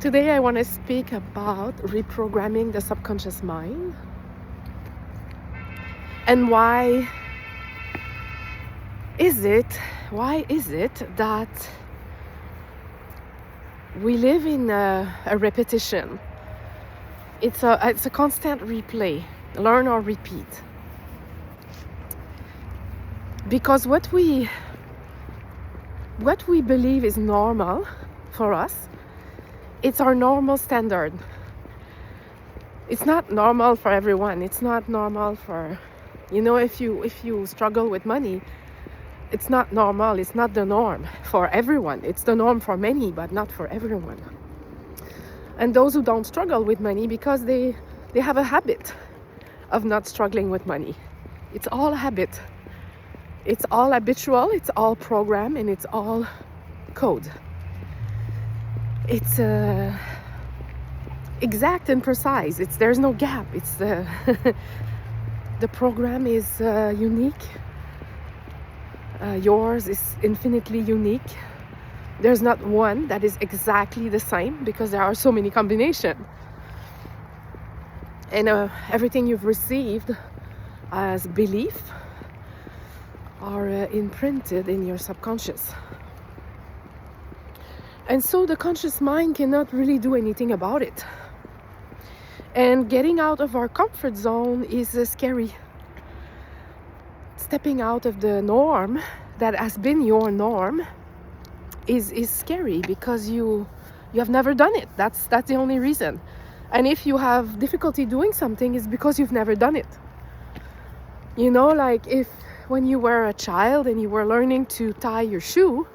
Today I want to speak about reprogramming the subconscious mind and why is it that we live in a repetition. It's a constant replay, learn or repeat. Because what we believe is normal for us, it's our normal standard. It's not normal for everyone. It's not normal for, if you struggle with money, it's not normal. It's not the norm for everyone. It's the norm for many, but not for everyone. And those who don't struggle with money because they have a habit of not struggling with money. It's all habit. It's all habitual. It's all program, and it's all code. It's exact and precise. There's no gap. It's the program is unique. Yours is infinitely unique. There's not one that is exactly the same because there are so many combinations. And everything you've received as belief are imprinted in your subconscious. And so the conscious mind cannot really do anything about it. And getting out of our comfort zone is scary. Stepping out of the norm that has been your norm is scary because you have never done it. That's the only reason. And if you have difficulty doing something, it's because you've never done it. Like if when you were a child and you were learning to tie your shoe,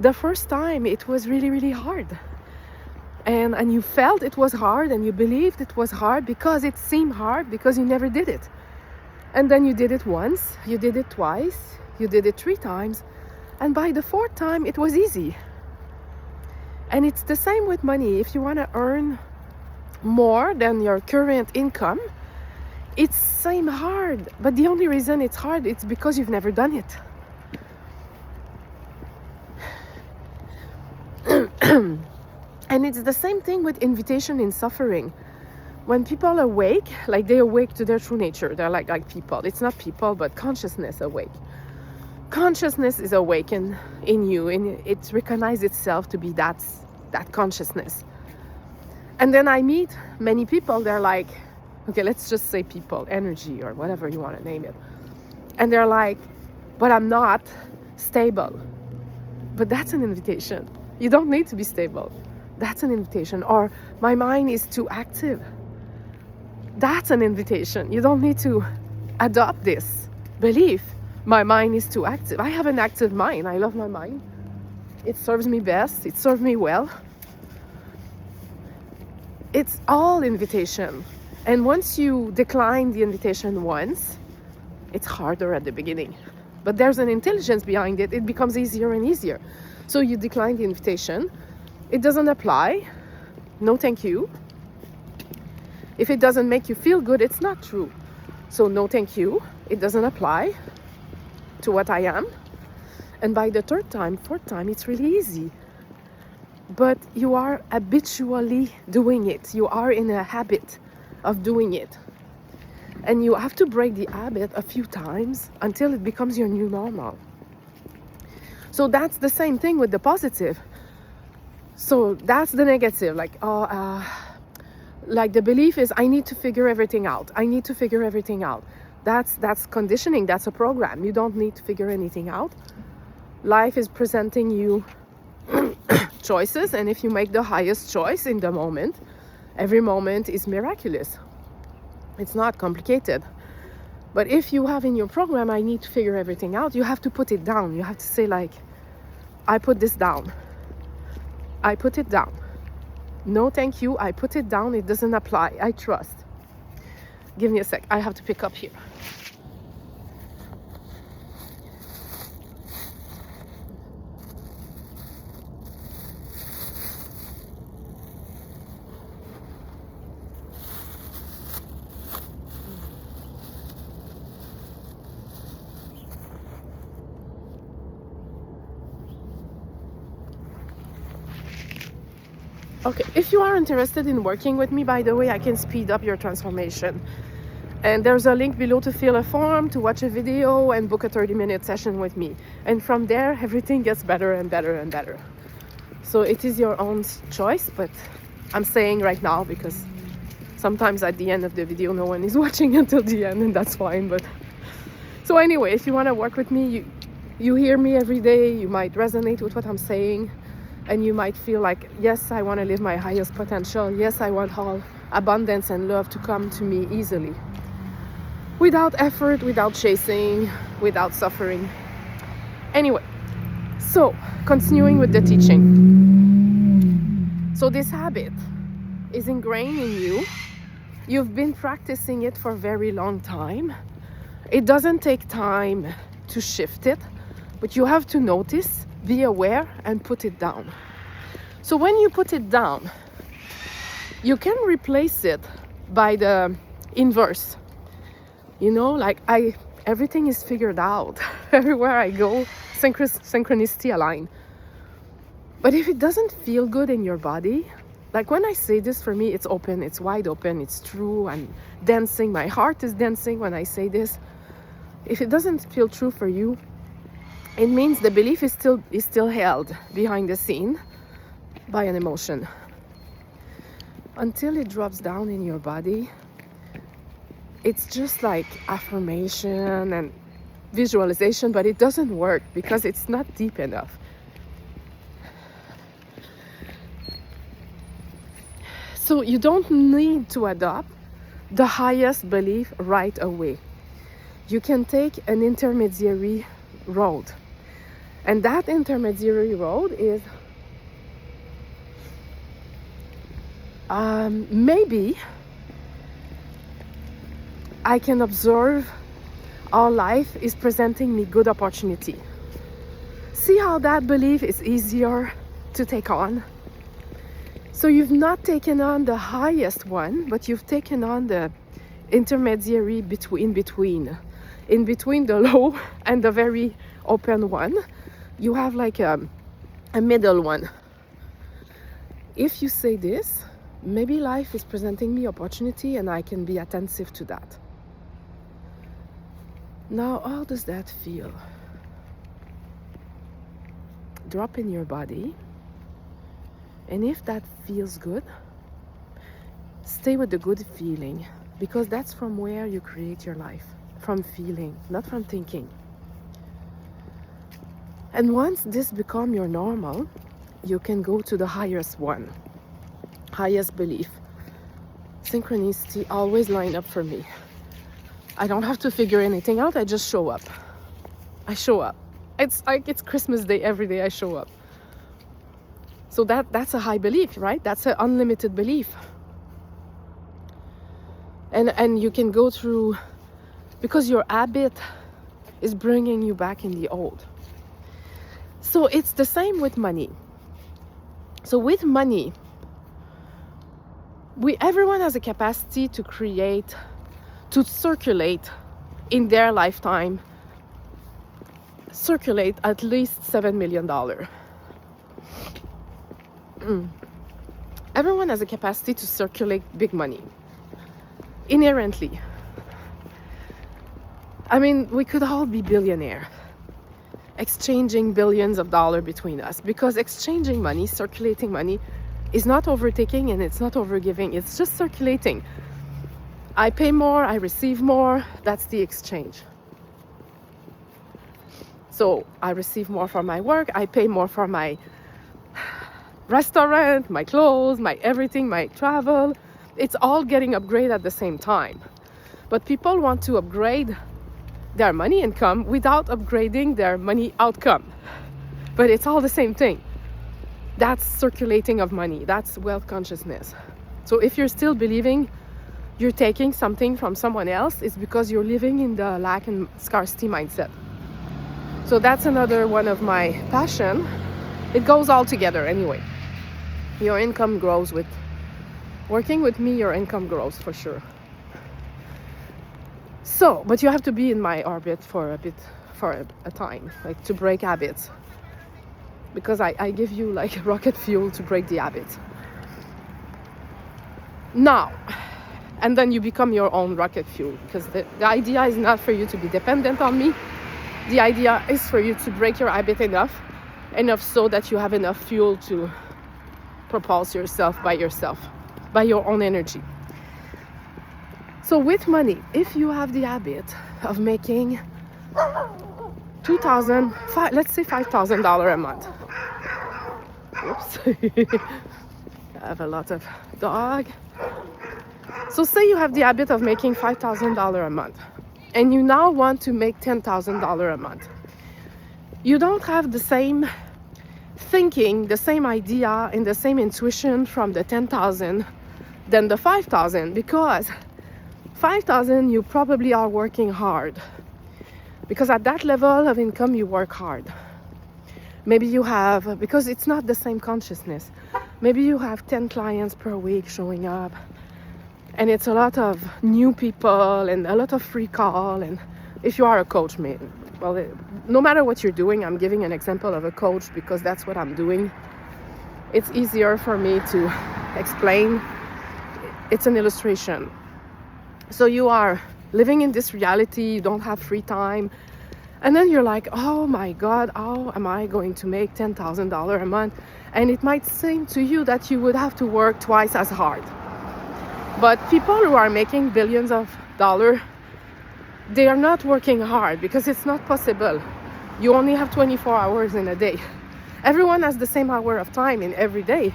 the first time it was really, really hard. And you felt it was hard and you believed it was hard because it seemed hard because you never did it. And then you did it once, you did it twice, you did it 3 times. And by the 4th time, it was easy. And it's the same with money. If you want to earn more than your current income, it's same hard. But the only reason it's hard, it's because you've never done it. And it's the same thing with invitation in suffering. When people awake, like they awake to their true nature, they're like people. It's not people, but consciousness awake. Consciousness is awakened in you, and it recognizes itself to be that consciousness. And then I meet many people, they're like, okay, let's just say people, energy, or whatever you want to name it. And they're like, but I'm not stable. But that's an invitation. You don't need to be stable. That's an invitation. Or my mind is too active. That's an invitation. You don't need to adopt this belief. My mind is too active. I have an active mind. I love my mind. It serves me best. It serves me well. It's all invitation. And once you decline the invitation once, it's harder at the beginning. But there's an intelligence behind it. It becomes easier and easier. So you decline the invitation. It doesn't apply. No, thank you. If it doesn't make you feel good, it's not true. So no, thank you. It doesn't apply to what I am. And by the 3rd time, 4th time, it's really easy. But you are habitually doing it. You are in a habit of doing it. And you have to break the habit a few times until it becomes your new normal. So that's the same thing with the positive. So that's the negative. Like the belief is I need to figure everything out. I need to figure everything out. That's conditioning. That's a program. You don't need to figure anything out. Life is presenting you choices, and if you make the highest choice in the moment, every moment is miraculous. It's not complicated. But if you have in your program, I need to figure everything out, you have to put it down. You have to say like, I put this down. I put it down. No, thank you. I put it down. It doesn't apply. I trust. Give me a sec. I have to pick up here. Okay, if you are interested in working with me, by the way, I can speed up your transformation. And there's a link below to fill a form, to watch a video, and book a 30-minute session with me. And from there, everything gets better and better and better. So it is your own choice, but I'm saying right now because sometimes at the end of the video, no one is watching until the end, and that's fine. But so anyway, if you want to work with me, you hear me every day, you might resonate with what I'm saying, and you might feel like, yes, I want to live my highest potential. Yes, I want all abundance and love to come to me easily. Without effort, without chasing, without suffering. Anyway, so continuing with the teaching. So this habit is ingrained in you. You've been practicing it for a very long time. It doesn't take time to shift it, but you have to notice, be aware, and put it down. So when you put it down, you can replace it by the inverse. You know, like everything is figured out. Everywhere I go, synchronicity align. But if it doesn't feel good in your body, like when I say this, for me, it's open, it's wide open, it's true, I'm dancing, my heart is dancing when I say this. If it doesn't feel true for you, it means the belief is still held behind the scene by an emotion. Until it drops down in your body, it's just like affirmation and visualization, but it doesn't work because it's not deep enough. So you don't need to adopt the highest belief right away. You can take an intermediary road. And that intermediary road is maybe I can observe how life is presenting me good opportunity. See how that belief is easier to take on? So you've not taken on the highest one, but you've taken on the intermediary in between the low and the very open one. You have like a middle one. If you say this, maybe life is presenting me opportunity and I can be attentive to that. Now, how does that feel? Drop in your body. And if that feels good, stay with the good feeling, because that's from where you create your life. From feeling, not from thinking. And once this becomes your normal, you can go to the highest one, highest belief. Synchronicity always line up for me. I don't have to figure anything out, I just show up. I show up. It's like it's Christmas Day, every day I show up. So that's a high belief, right? That's an unlimited belief. And you can go through, because your habit is bringing you back in the old. So it's the same with money. So with money, everyone has a capacity to create, to circulate in their lifetime, circulate at least $7 million. Everyone has a capacity to circulate big money, inherently. I mean, we could all be billionaire, exchanging billions of dollars between us, because exchanging money, circulating money, is not overtaking and it's not overgiving, it's just circulating. I pay more, I receive more, that's the exchange. So I receive more for my work, I pay more for my restaurant, my clothes, my everything, my travel. It's all getting upgraded at the same time. But people want to upgrade their money income without upgrading their money outcome. But it's all the same thing. That's circulating of money. That's wealth consciousness. So if you're still believing you're taking something from someone else, it's because you're living in the lack and scarcity mindset. So that's another one of my passion. It goes all together anyway. Your income grows with working with me, your income grows for sure. So, but you have to be in my orbit for a time, like to break habits. Because I give you like rocket fuel to break the habit. Now, and then you become your own rocket fuel, because the idea is not for you to be dependent on me. The idea is for you to break your habit enough so that you have enough fuel to propulse yourself, by your own energy. So with money, if you have the habit of making let's say $5,000 a month. Oops. I have a lot of dog. So say you have the habit of making $5,000 a month, and you now want to make $10,000 a month. You don't have the same thinking, the same idea, and the same intuition from the 10,000 than the 5,000, because 5,000 you probably are working hard, because at that level of income you work hard. Maybe you have, because it's not the same consciousness, maybe you have 10 clients per week showing up, and it's a lot of new people and a lot of free call. And if you are a coach, no matter what you're doing, I'm giving an example of a coach because that's what I'm doing. It's easier for me to explain. It's an illustration. So you are living in this reality, you don't have free time, and then you're like, oh my God, how am I going to make $10,000 a month? And it might seem to you that you would have to work twice as hard. But people who are making billions of dollars, they are not working hard because it's not possible. You only have 24 hours in a day. Everyone has the same hour of time in every day.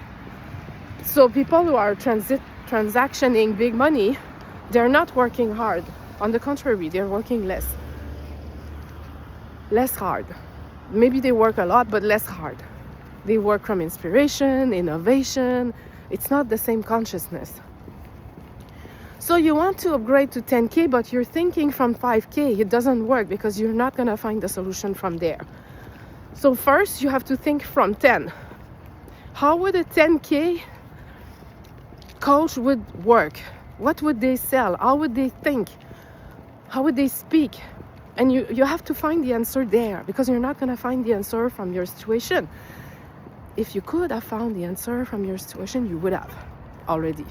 So people who are transactioning big money, they're not working hard. On the contrary, they're working less hard. Maybe they work a lot, but less hard. They work from inspiration, innovation. It's not the same consciousness. So you want to upgrade to 10K, but you're thinking from 5K. It doesn't work because you're not going to find the solution from there. So first you have to think from 10. How would a 10K coach would work? What would they sell? How would they think? How would they speak? And you have to find the answer there, because you're not going to find the answer from your situation. If you could have found the answer from your situation, you would have already.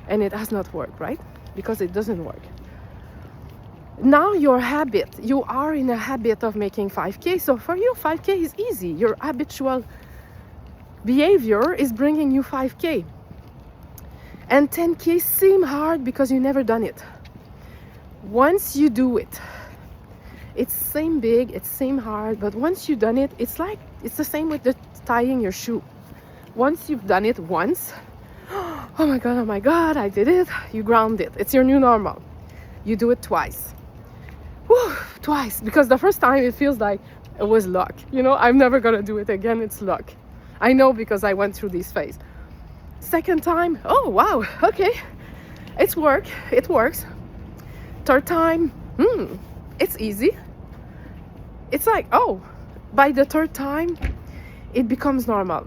And it has not worked, right? Because it doesn't work. Now your habit, you are in a habit of making 5K. So for you, 5K is easy. Your habitual behavior is bringing you 5K. And 10K seem hard because you never done it. Once you do it, it seem big, it seem hard, but once you've done it, it's the same with the tying your shoe. Once you've done it once, oh my God, I did it. You ground it. It's your new normal. You do it twice. Twice. Because the first time it feels like it was luck. I'm never going to do it again. It's luck. I know because I went through this phase. Second time, oh wow, okay. It works. Third time, it's easy. It's like, oh, by the third time, it becomes normal.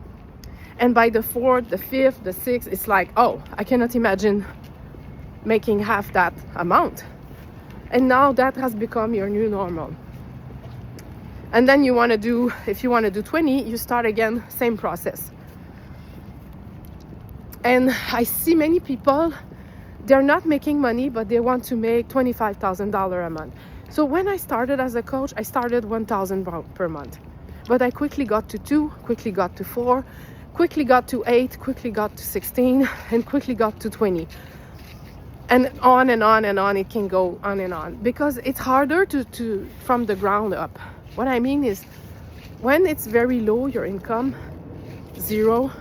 And by the fourth, the fifth, the sixth, it's like, oh, I cannot imagine making half that amount. And now that has become your new normal. And then if you want to do 20, you start again, same process. And I see many people, they're not making money, but they want to make $25,000 a month. So when I started as a coach, I started $1,000 per month. But I quickly got to 2, quickly got to 4, quickly got to 8, quickly got to 16, and quickly got to 20. And on and on and on, it can go on and on. Because it's harder to from the ground up. What I mean is, when it's very low, your income, 0,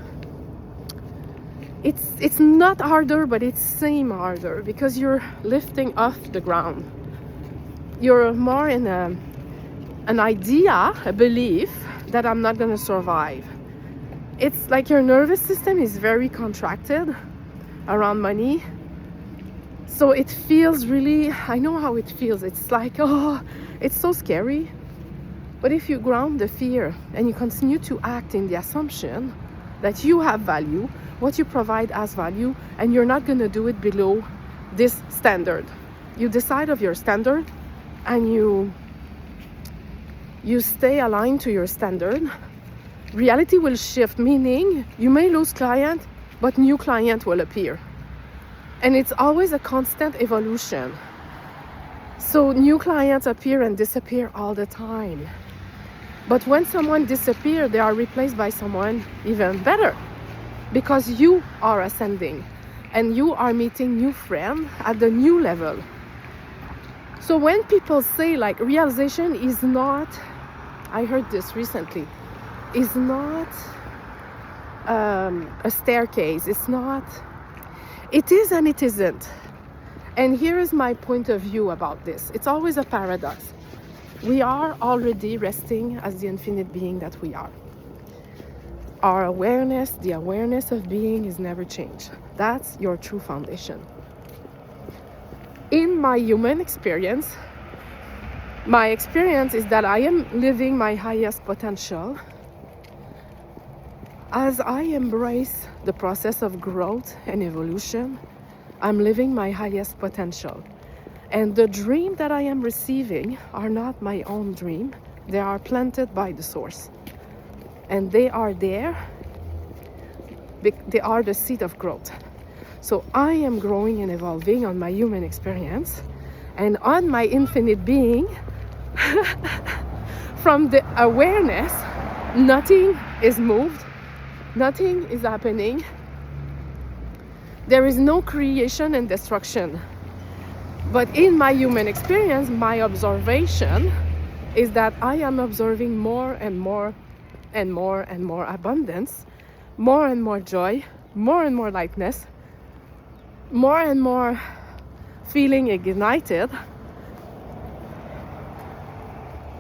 it's not harder, but it seems harder because you're lifting off the ground. You're more in an idea, a belief that I'm not going to survive. It's like your nervous system is very contracted around money. So it feels really, I know how it feels. It's like, oh, it's so scary. But if you ground the fear and you continue to act in the assumption that you have value, what you provide has value, and you're not going to do it below this standard. You decide of your standard and you stay aligned to your standard. Reality will shift, meaning you may lose client, but new client will appear. And it's always a constant evolution. So new clients appear and disappear all the time. But when someone disappears, they are replaced by someone even better, because you are ascending and you are meeting new friends at the new level. So when people say like realization is not, I heard this recently, is not a staircase, it's not, it is and it isn't. And here is my point of view about this. It's always a paradox. We are already resting as the infinite being that we are. Our awareness, the awareness of being, is never changed. That's your true foundation. In my human experience, my experience is that I am living my highest potential as I embrace the process of growth and evolution. I'm living my highest potential. And the dream that I am receiving are not my own dream. They are planted by the source. And they are there. They are the seed of growth. So I am growing and evolving on my human experience and on my infinite being. From the awareness, nothing is moved, nothing is happening. There is no creation and destruction. But in my human experience, my observation is that I am observing more and more and more and more abundance, more and more joy, more and more lightness, more and more feeling ignited.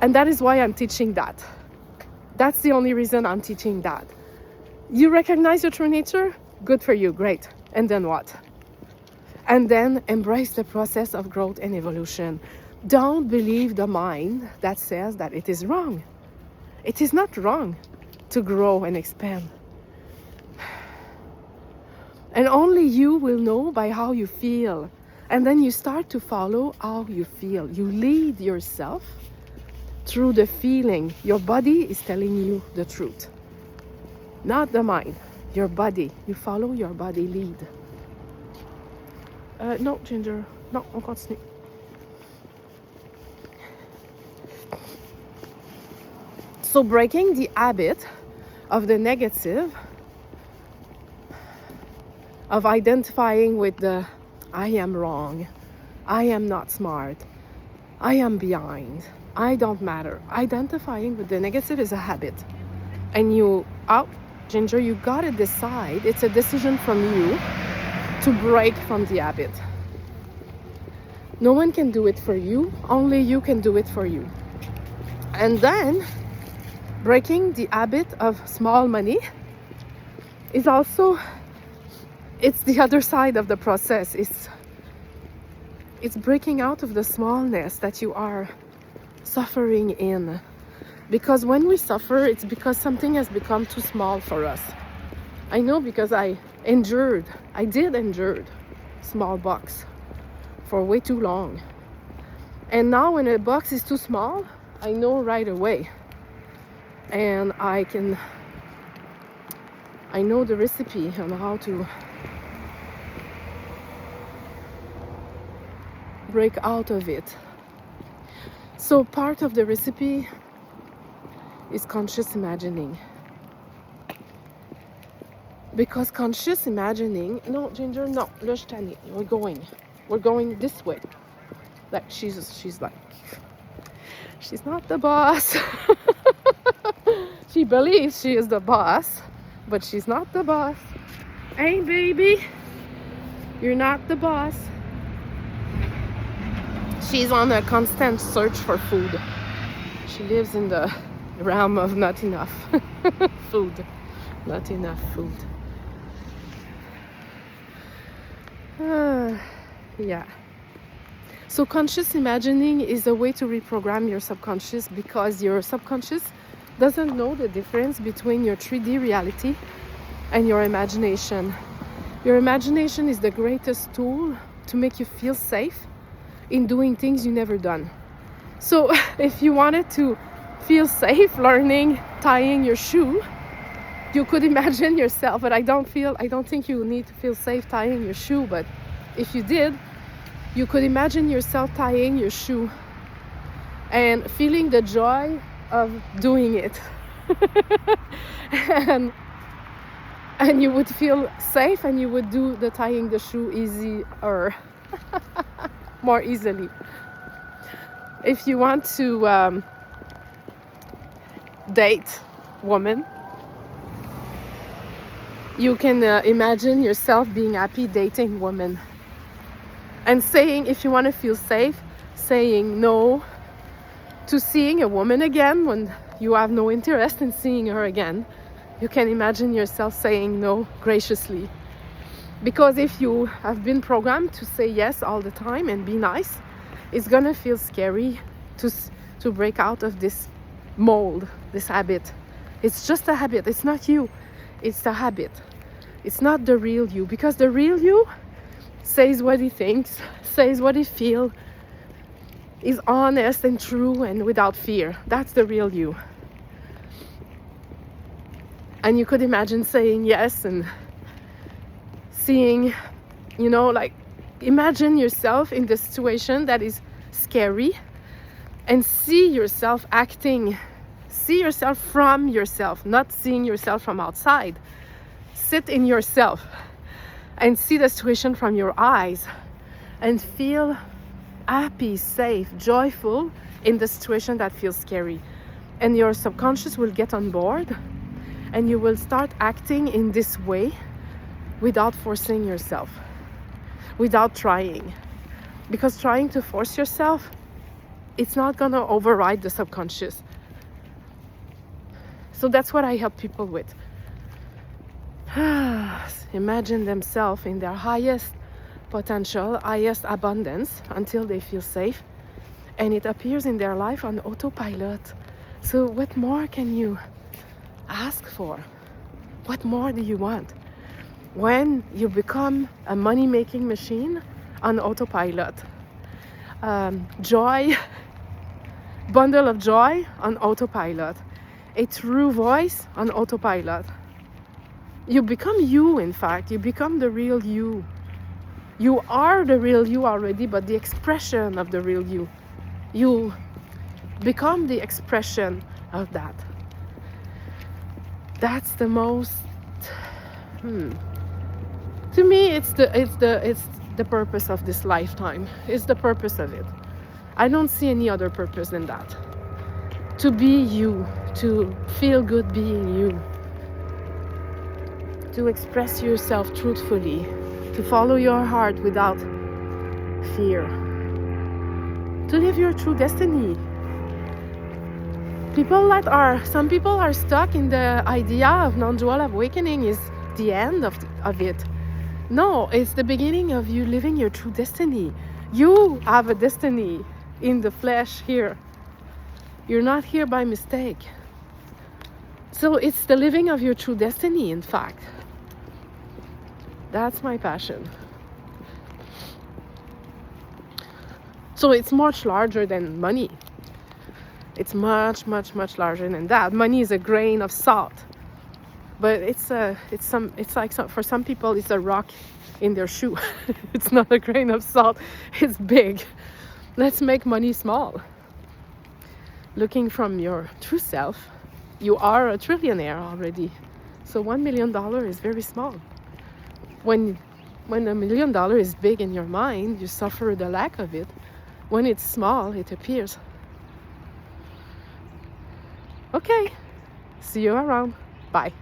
And that is why I'm teaching that. That's the only reason I'm teaching that. You recognize your true nature? Good for you, great. And then what? And then embrace the process of growth and evolution. Don't believe the mind that says that it is wrong. It is not wrong to grow and expand. And only you will know by how you feel. And then you start to follow how you feel. You lead yourself through the feeling. Your body is telling you the truth, not the mind. Your body. You follow your body lead. No, Ginger. No, on continue. So breaking the habit of the negative, of identifying with the I am wrong, I am not smart, I am behind, I don't matter. Identifying with the negative is a habit. And Ginger, you gotta decide. It's a decision from you to break from the habit. No one can do it for you. Only you can do it for you. And then breaking the habit of small money is also, it's the other side of the process. It's breaking out of the smallness that you are suffering in. Because when we suffer, it's because something has become too small for us. I know, because I did endure small box for way too long. And now when a box is too small, I know right away. And I know the recipe on how to break out of it. So part of the recipe is conscious imagining. Because conscious imagining, no, Ginger, no, we're going this way. Like she's like, she's not the boss. She believes she is the boss, but she's not the boss. Hey, baby, you're not the boss. She's on a constant search for food. She lives in the realm of not enough food. Not enough food. Yeah. So conscious imagining is a way to reprogram your subconscious, because your subconscious doesn't know the difference between your 3D reality and your imagination. Your imagination is the greatest tool to make you feel safe in doing things you never done. So if you wanted to feel safe learning tying your shoe, you could imagine yourself, but I don't think you need to feel safe tying your shoe, but if you did, you could imagine yourself tying your shoe and feeling the joy of doing it. and you would feel safe, and you would do the tying the shoe easier, more easily. If you want to date women, you can imagine yourself being happy dating women, and saying, if you want to feel safe, saying no to seeing a woman again when you have no interest in seeing her again. You can imagine yourself saying no graciously. Because if you have been programmed to say yes all the time and be nice, it's gonna feel scary to break out of this mold, this habit. It's just a habit. It's not you. It's a habit. It's not the real you, because the real you says what he thinks, says what he feels, is honest and true and without fear. That's the real you. And you could imagine saying yes and seeing, like, imagine yourself in the situation that is scary and see yourself acting. See yourself from yourself, not seeing yourself from outside. Sit in yourself and see the situation from your eyes and feel happy, safe, joyful in the situation that feels scary. And your subconscious will get on board, and you will start acting in this way without forcing yourself, without trying. Because trying to force yourself, it's not gonna override the subconscious. So that's what I help people with. Imagine themselves in their highest potential, highest abundance, until they feel safe, and it appears in their life on autopilot. So what more can you ask for? What more do you want? When you become a money-making machine on autopilot, joy, bundle of joy on autopilot, a true voice on autopilot. You become you, in fact. You become the real you. You are the real you already, but the expression of the real you. You become the expression of that. That's the most... To me, it's the purpose of this lifetime. It's the purpose of it. I don't see any other purpose than that. To be you, to feel good being you, to express yourself truthfully, to follow your heart without fear, to live your true destiny. Some people are stuck in the idea of non-dual awakening is the end of it. No, it's the beginning of you living your true destiny. You have a destiny in the flesh here. You're not here by mistake. So it's the living of your true destiny, in fact. That's my passion. So it's much larger than money. It's much, much, much larger than that. Money is a grain of salt. But for some people, it's a rock in their shoe. It's not a grain of salt. It's big. Let's make money small. Looking from your true self, you are a trillionaire already. So $1 million is very small. When $1 million is big in your mind, you suffer the lack of it. When it's small, it appears. Okay. See you around. Bye.